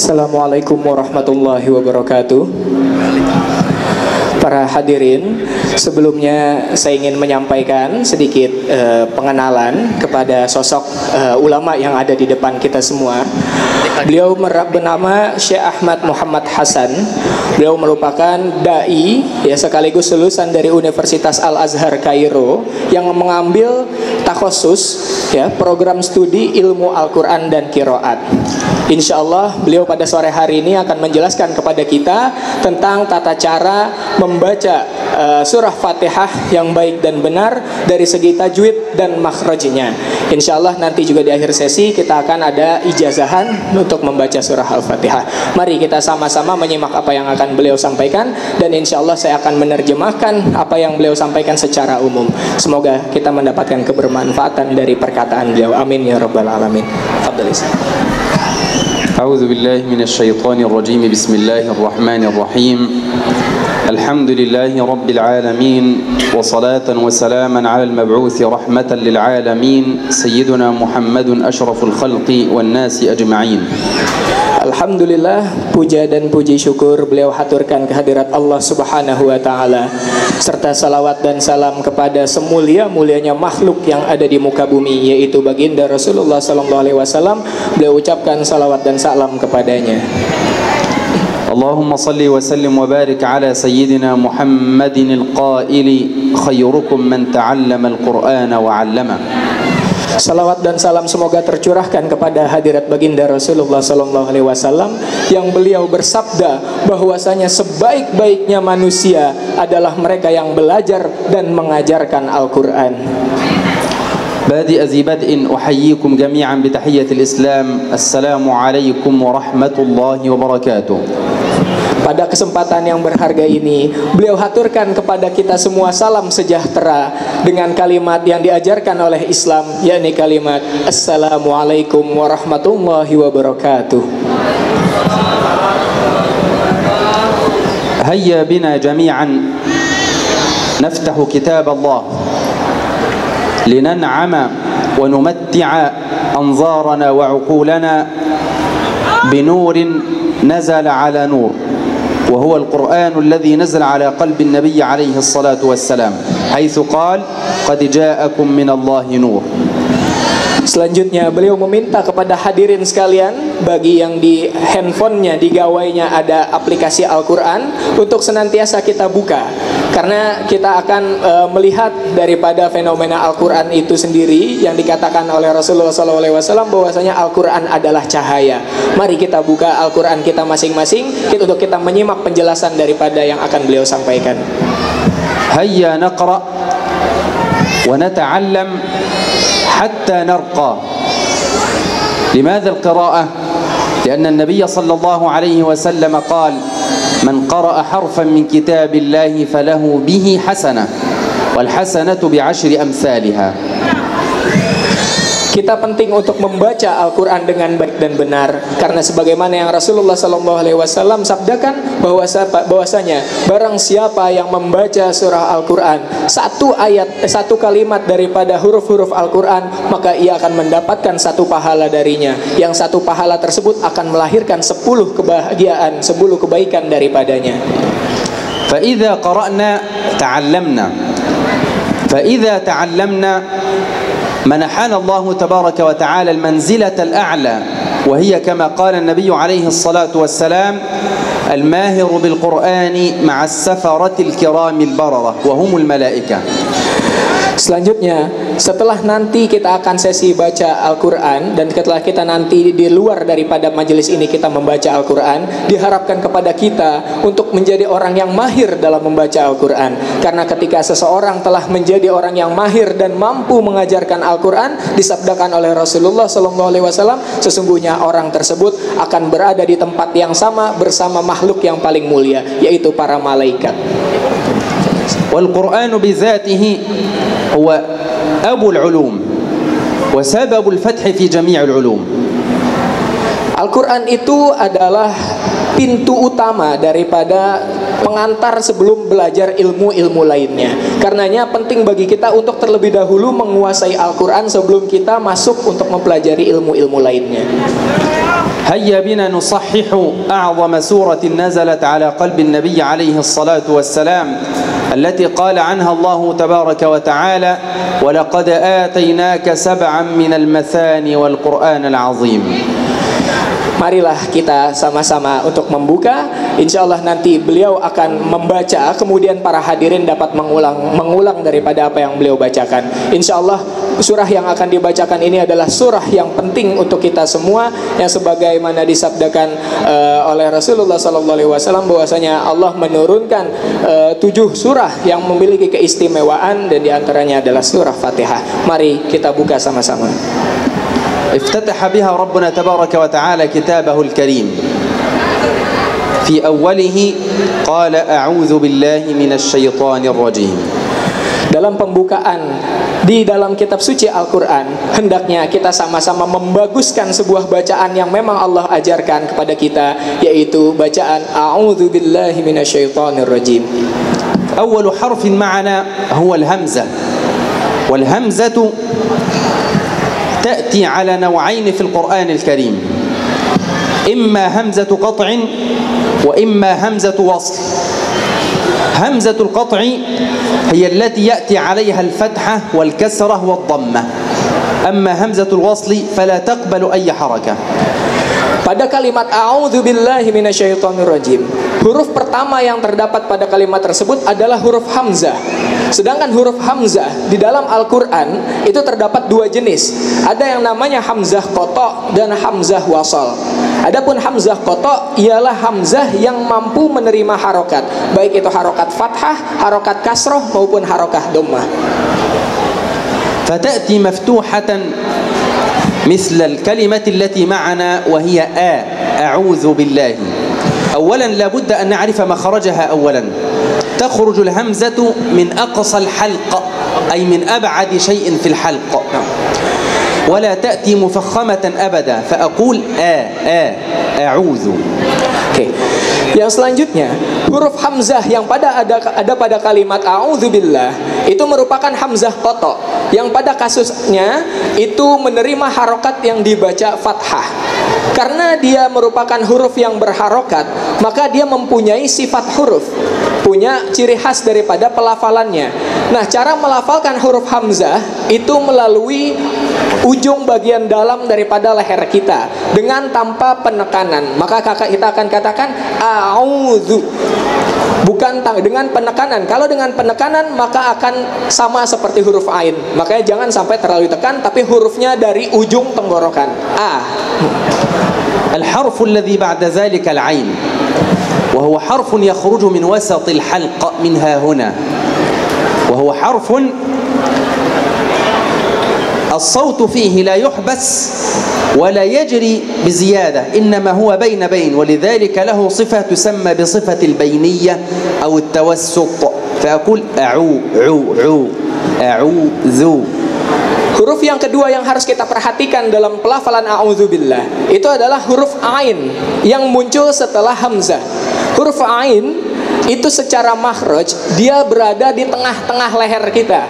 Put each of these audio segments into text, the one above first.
Assalamualaikum warahmatullahi wabarakatuh. Para hadirin, sebelumnya saya ingin menyampaikan sedikit pengenalan kepada sosok ulama yang ada di depan kita semua. Beliau bernama Syekh Ahmad Muhammad Hasan. Beliau merupakan dai ya, sekaligus lulusan dari Universitas Al-Azhar Kairo yang mengambil takhusus ya, program studi ilmu Al-Quran dan Qiraat. Insya Allah beliau pada sore hari ini akan menjelaskan kepada kita tentang tata cara membaca surah Fatihah yang baik dan benar dari segi tajwid dan makhrajnya. Insya Allah nanti juga di akhir sesi kita akan ada ijazahan untuk membaca surah Al-Fatihah. Mari kita sama-sama menyimak apa yang akan beliau sampaikan, dan insya Allah saya akan menerjemahkan apa yang beliau sampaikan secara umum. Semoga kita mendapatkan kebermanfaatan dari perkataan beliau. Amin ya rabbal alamin. أعوذ بالله من الشيطان الرجيم بسم الله الرحمن الرحيم الحمد لله رب العالمين وصلاة وسلاما على المبعوث رحمة للعالمين سيدنا محمد أشرف الخلق والناس أجمعين. Alhamdulillah, puja dan puji syukur beliau haturkan kehadirat Allah Subhanahu wa Ta'ala, serta salawat dan salam kepada semulia-mulianya makhluk yang ada di muka bumi, yaitu baginda Rasulullah Sallallahu Alaihi Wasallam. Beliau ucapkan salawat dan salam kepadanya. اللهم صل وسلم وبارك على سيدنا محمد القائل خيركم من تعلم القرآن وعلمه. Salawat dan salam semoga tercurahkan kepada hadirat baginda Rasulullah Sallallahu Alaihi Wasallam yang beliau bersabda bahwasanya sebaik-baiknya manusia adalah mereka yang belajar dan mengajarkan Al-Quran. بادئ ذي بدء أحييكم جميعا بتحية الإسلام السلام عليكم ورحمة الله وبركاته. Pada kesempatan yang berharga ini, beliau haturkan kepada kita semua salam sejahtera dengan kalimat yang diajarkan oleh Islam, yakni kalimat Assalamualaikum warahmatullahi wabarakatuh. هيا بنا جميعا نفتح كتاب الله لننعم ونمتع أنظارنا وعقولنا بنور نزل على نور، وهو القرآن الذي نزل على قلب النبي عليه الصلاة والسلام حيث قال قد جاءكم من الله نور. Selanjutnya beliau meminta kepada hadirin sekalian, bagi yang di handphonenya, di gawainya ada aplikasi Al-Quran, untuk senantiasa kita buka, karena kita akan melihat daripada fenomena Al-Quran itu sendiri yang dikatakan oleh Rasulullah SAW bahwasanya Al-Quran adalah cahaya. Mari kita buka Al-Quran kita masing-masing untuk kita menyimak penjelasan daripada yang akan beliau sampaikan. Hayya naqra wa nata'allam حتى نرقى. لماذا القراءة؟ لأن النبي صلى الله عليه وسلم قال من قرأ حرفا من كتاب الله فله به حسنة والحسنة بعشر أمثالها. Kita penting untuk membaca Al-Quran dengan baik dan benar, karena sebagaimana yang Rasulullah SAW sabdakan bahwasanya barang siapa yang membaca surah Al-Quran satu ayat, satu kalimat daripada huruf-huruf Al-Quran, maka ia akan mendapatkan satu pahala darinya, yang satu pahala tersebut akan melahirkan 10 kebahagiaan, 10 kebaikan daripadanya. فإذا قرأنا تعلمنا فإذا تعلمنا منحنا الله تبارك وتعالى المنزلة الأعلى، وهي كما قال النبي عليه الصلاة والسلام الماهر بالقرآن مع السفرة الكرام البررة وهم الملائكة. Selanjutnya, setelah nanti kita akan sesi baca Al-Quran, dan setelah kita nanti di luar daripada majelis ini kita membaca Al-Quran, diharapkan kepada kita untuk menjadi orang yang mahir dalam membaca Al-Quran. Karena ketika seseorang telah menjadi orang yang mahir dan mampu mengajarkan Al-Quran, disabdakan oleh Rasulullah SAW, sesungguhnya orang tersebut akan berada di tempat yang sama bersama makhluk yang paling mulia, yaitu para malaikat. والقرآن بذاته هو أبو العلوم وسبب الفتح في جميع العلوم. Al-Quran itu adalah pintu utama daripada pengantar sebelum belajar ilmu-ilmu lainnya. Karenanya penting bagi kita untuk terlebih dahulu menguasai Al-Quran sebelum kita masuk untuk mempelajari ilmu-ilmu lainnya. هيا بنا نصحح أعظم سورة نزلت على قلب النبي عليه الصلاة والسلام التي قال عنها الله تبارك وتعالى ولقد آتيناك سبعا من المثاني والقرآن العظيم. Marilah kita sama-sama untuk membuka. Insya Allah nanti beliau akan membaca, kemudian para hadirin dapat mengulang daripada apa yang beliau bacakan. Insya Allah surah yang akan dibacakan ini adalah surah yang penting untuk kita semua, yang sebagaimana disabdakan oleh Rasulullah SAW bahwasanya Allah menurunkan 7 surah yang memiliki keistimewaan, dan diantaranya adalah surah Fatihah. Mari kita buka sama-sama. افتتح بها ربنا تبارك وتعالى كتابه الكريم في أوله قال أعوذ بالله من الشيطان الرجيم. Dalam pembukaan di dalam kitab suci Al-Quran, hendaknya kita sama-sama membaguskan sebuah bacaan yang memang Allah ajarkan kepada kita, yaitu bacaan A'udzu billahi minasyaitonir rajim. أول حرف معنا هو الهمزة، والهمزة تأتي على نوعين في القرآن الكريم، إما همزة قطع وإما همزة وصل. همزة القطع هي التي يأتي عليها الفتحة والكسرة والضمة، أما همزة الوصل فلا تقبل أي حركة. Pada kalimat A'udzu billahi minasyaitonir rajim, huruf pertama yang terdapat pada kalimat tersebut adalah huruf hamzah. Sedangkan huruf hamzah di dalam Al-Quran itu terdapat 2 jenis. Ada yang namanya hamzah qata' dan hamzah wasal. Adapun hamzah qata' ialah hamzah yang mampu menerima harokat, baik itu harokat fathah, harokat kasroh maupun harokah dhammah. فتأتي مفتوحة مثل الكلمة التي معنا وهي أعوذ بالله. أولا لابد أن نعرف مخرجها. أولا تخرج الهمزة من أقصى الحلق، أي من أبعد شيء في الحلق، ولا تأتي مفخمة أبدا، فأقول أعوذ. Yang selanjutnya, huruf hamzah yang ada pada kalimat a'udzubillah itu merupakan hamzah qata', yang pada kasusnya itu menerima harokat yang dibaca fathah. Karena dia merupakan huruf yang berharokat, maka dia mempunyai sifat huruf, punya ciri khas daripada pelafalannya. Nah, cara melafalkan huruf hamzah itu melalui ujung bagian dalam daripada leher kita dengan tanpa penekanan. Maka kita akan katakan a'udzu, bukan dengan penekanan. Kalau dengan penekanan maka akan sama seperti huruf ain. Makanya jangan sampai terlalu tekan, tapi hurufnya dari ujung tenggorokan. الحرف الذي بعد ذلك العين، وهو حرف يخرج من وسط الحلق منها هنا، وهو حرف الصوت فيه لا يحبس ولا يجري بزيادة، إنما هو بين، ولذلك له صفة تسمى بصفة البينية أو التوسط، فأقول أعوذ. Huruf yang kedua yang harus kita perhatikan dalam pelafalan a'udzubillah itu adalah huruf ain yang muncul setelah hamzah. Huruf ain itu secara makhraj dia berada di tengah-tengah leher kita.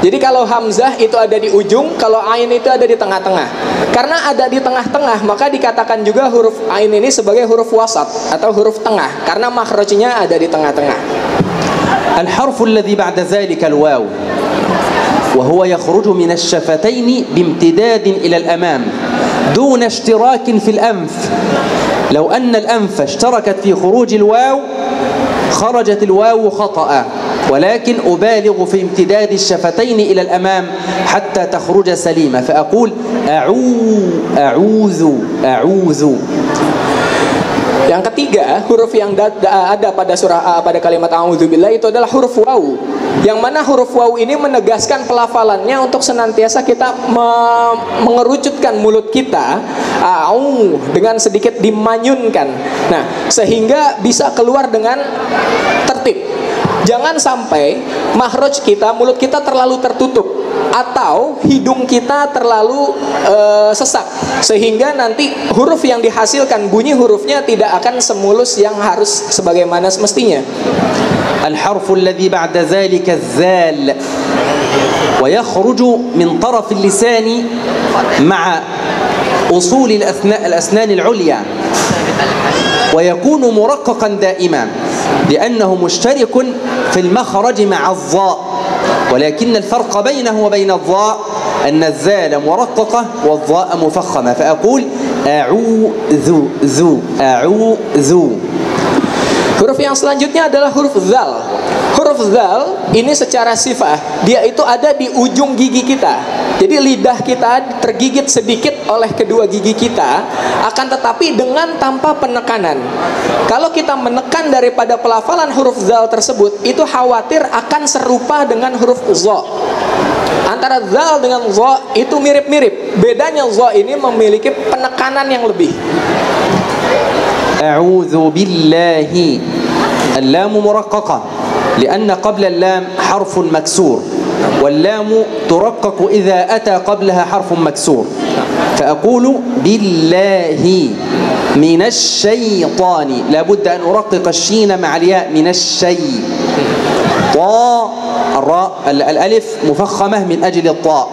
Jadi kalau hamzah itu ada di ujung, kalau ain itu ada di tengah-tengah. Karena ada di tengah-tengah, maka dikatakan juga huruf ain ini sebagai huruf wasat atau huruf tengah, karena makhrajnya ada di tengah-tengah. الحرف الذي بعد ذلك الواو، وهو يخرج من الشفتين بامتداد إلى الأمام دون اشتراك في الأنف. لو أن الأنف اشتركت في خروج الواو خرجت الواو خطأ، ولكن أبالغ في امتداد الشفتين إلى الأمام حتى تخرج سليمة، فأقول أعوذ. Yang ketiga, huruf yang ada pada kalimat a'udzubillah itu adalah huruf waw. Yang mana huruf waw ini menegaskan pelafalannya untuk senantiasa kita mengerucutkan mulut kita dengan sedikit dimanyunkan. Nah, sehingga bisa keluar dengan tertib. Jangan sampai makhraj kita, mulut kita terlalu tertutup. atau hidung kita terlalu sesak sehingga nanti huruf yang dihasilkan, bunyi hurufnya tidak akan semulus yang harus sebagaimana semestinya. الحرف الذي بعد ذلك الذال ويخرج من طرف اللسان مع أصول الأسنان العليا ويكون مرققا دائما لأنه مشترك في المخرج مع الظاء، ولكن الفرق بينه وبين الظاء أن الذال مرققة والظاء مفخمة، فأقول أعوذ ذو أعوذ. Huruf yang selanjutnya adalah huruf zal. Huruf zal ini secara sifat dia itu ada di ujung gigi kita. Jadi lidah kita tergigit sedikit oleh kedua gigi kita, akan tetapi dengan tanpa penekanan. Kalau kita menekan daripada pelafalan huruf zal tersebut, itu khawatir akan serupa dengan huruf za. Antara zal dengan za itu mirip-mirip. Bedanya za ini memiliki penekanan yang lebih. أعوذ بالله. اللام مرققة لأن قبل اللام حرف مكسور، واللام ترقق إذا أتى قبلها حرف مكسور، فأقول بالله من الشيطان، لابد أن أرقق الشين مع الياء من الشيء. الراء الألف مفخمة من أجل الطاء،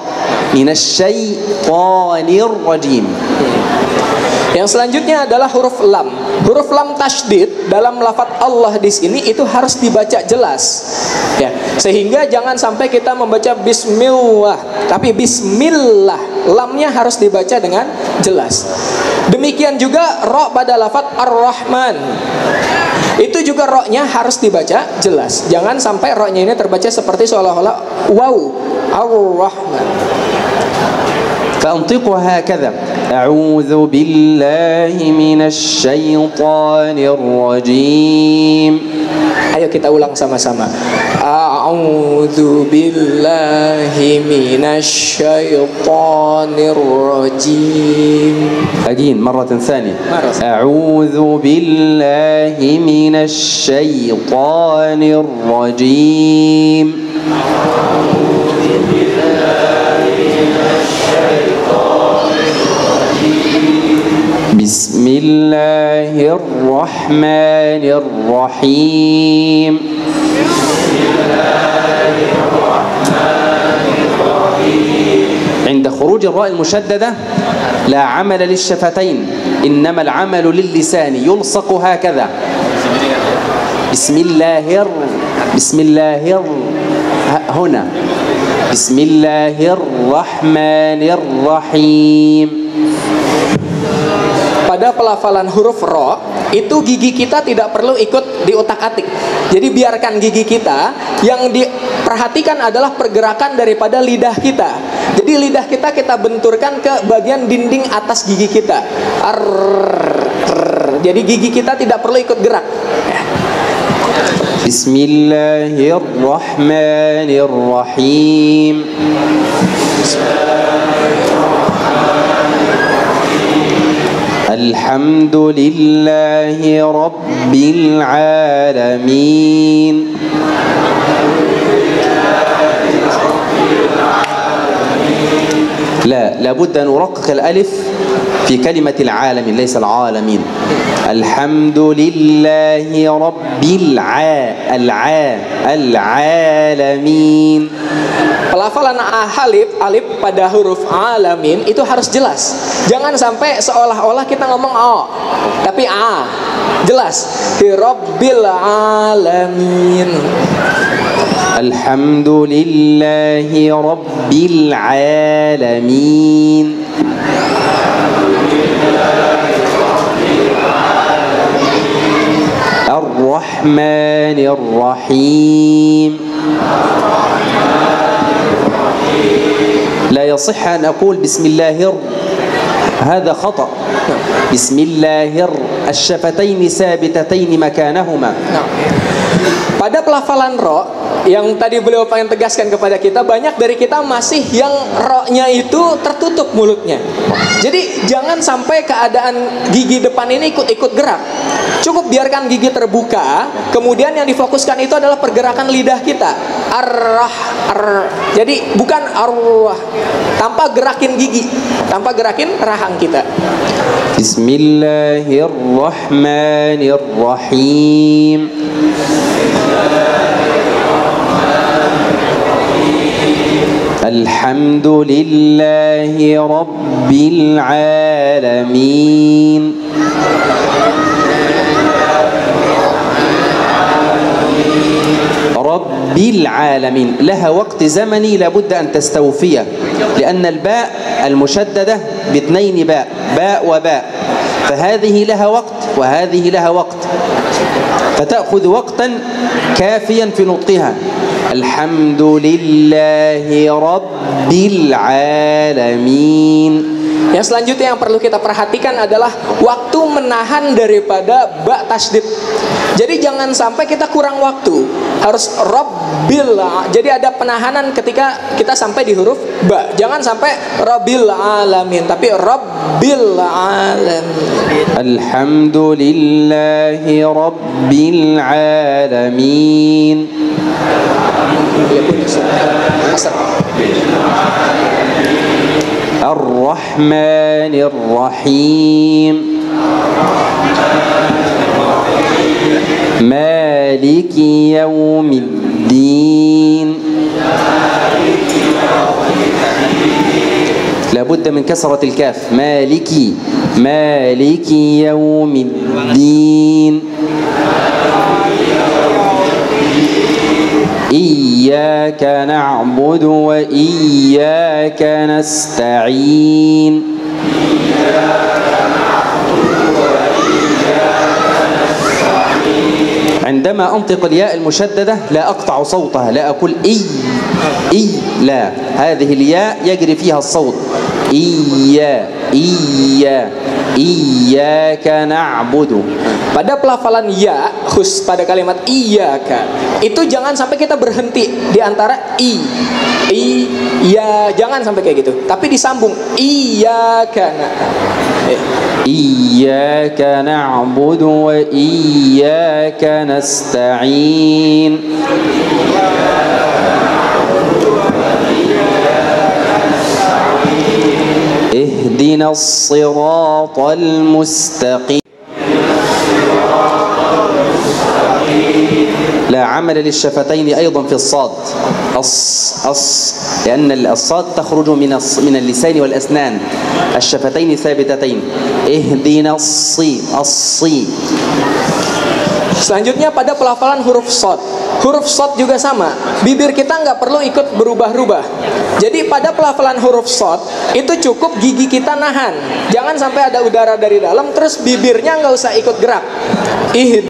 من الشيطان الرجيم. Yang selanjutnya adalah huruf lam. Huruf lam tasydid dalam lafadz Allah di sini itu harus dibaca jelas. Ya, sehingga jangan sampai kita membaca bismillah, tapi bismillah. Lamnya harus dibaca dengan jelas. Demikian juga ro pada lafadz ar-Rahman. Itu juga ro-nya harus dibaca jelas. Jangan sampai ro-nya ini terbaca seperti seolah-olah wow, ar-Rahman. فأنطقها هكذا: أعوذ بالله من الشيطان الرجيم. Ayo kita ulang sama-sama. A'udzu billahi minasyaitonir rajim. Again, مرة ثانية. أعوذ بالله من الشيطان الرجيم. بسم الله الرحمن الرحيم. عند خروج الراء المشددة لا عمل للشفتين، إنما العمل للسان، يلصق هكذا. بسم الله هنا بسم الله الرحمن الرحيم. Pada pelafalan huruf ro itu gigi kita tidak perlu ikut diutak-atik. Jadi biarkan gigi kita, yang diperhatikan adalah pergerakan daripada lidah kita. Jadi lidah kita benturkan ke bagian dinding atas gigi kita. Jadi gigi kita tidak perlu ikut gerak. Bismillahirrahmanirrahim. Alhamdulillahi Rabbil Alamin. لابد أن أرقق الألف في كلمة العالمين، ليس العالمين. الحمد لله رب العالمين. Pelafalan alif pada huruf alamin itu harus jelas. Jangan sampai seolah-olah kita ngomong o, tapi a. Jelas. Di Rabbil Alamin. Alhamdulillahi Rabbil Alamin. Ar-Rahmanir Rahim. لا يصح أن أقول بسم الله هذا خطأ. بسم الله الشفتين ثابتتين مكانهما. Pada pelafalan ro Yang tadi beliau pengen tegaskan kepada kita, banyak dari kita masih yang roknya itu tertutup mulutnya. Jadi jangan sampai keadaan gigi depan ini ikut-ikut gerak. Cukup biarkan gigi terbuka, kemudian yang difokuskan itu adalah pergerakan lidah kita. Jadi bukan arwah, tanpa gerakin gigi, tanpa gerakin rahang kita. Bismillahirrahmanirrahim. Alhamdulillahi Rabbil Alamin. رب العالمين لها وقت زمني لابد أن تستوفيه، لأن الباء المشددة باثنين باء وباء، فهذه لها وقت وهذه لها وقت، فتأخذ وقتا كافيا في نطقها. الحمد لله رب العالمين. Yang selanjutnya yang perlu kita perhatikan adalah waktu menahan daripada ba tasdid. Jadi jangan sampai kita kurang waktu. Harus rabbil. Jadi ada penahanan ketika kita sampai di huruf ba. Jangan sampai rabbil alamin, tapi rabbil alamin. Alhamdulillahi rabbil alamin. الرحمن الرحيم مالك يوم الدين. لابد من كسرة الكاف. مالك يوم الدين. إياك نعبد وإياك نستعين. عندما أنطق الياء المشددة لا أقطع صوتها، لا أقول لا، هذه الياء يجري فيها الصوت. إياك نعبد. Pada pelafalan ya, khus pada kalimat iyyaka, itu jangan sampai kita berhenti di antara ya, jangan sampai kayak gitu, tapi disambung iyyaka Iyyaka na'budu wa iyyaka nasta'in. Ihdinas siratal mustaqim. لا عمل للشفتين أيضا في الصاد. لأن الصاد تخرج من اللسان والأسنان. الشفتين ثابتتين. اهدنا الصي. Selanjutnya pada pelafalan huruf shad. Huruf shad juga sama. Bibir kita nggak perlu ikut berubah-ubah. Jadi pada pelafalan huruf shad itu cukup gigi kita nahan. Jangan sampai ada udara dari dalam terus bibirnya nggak usah ikut gerak.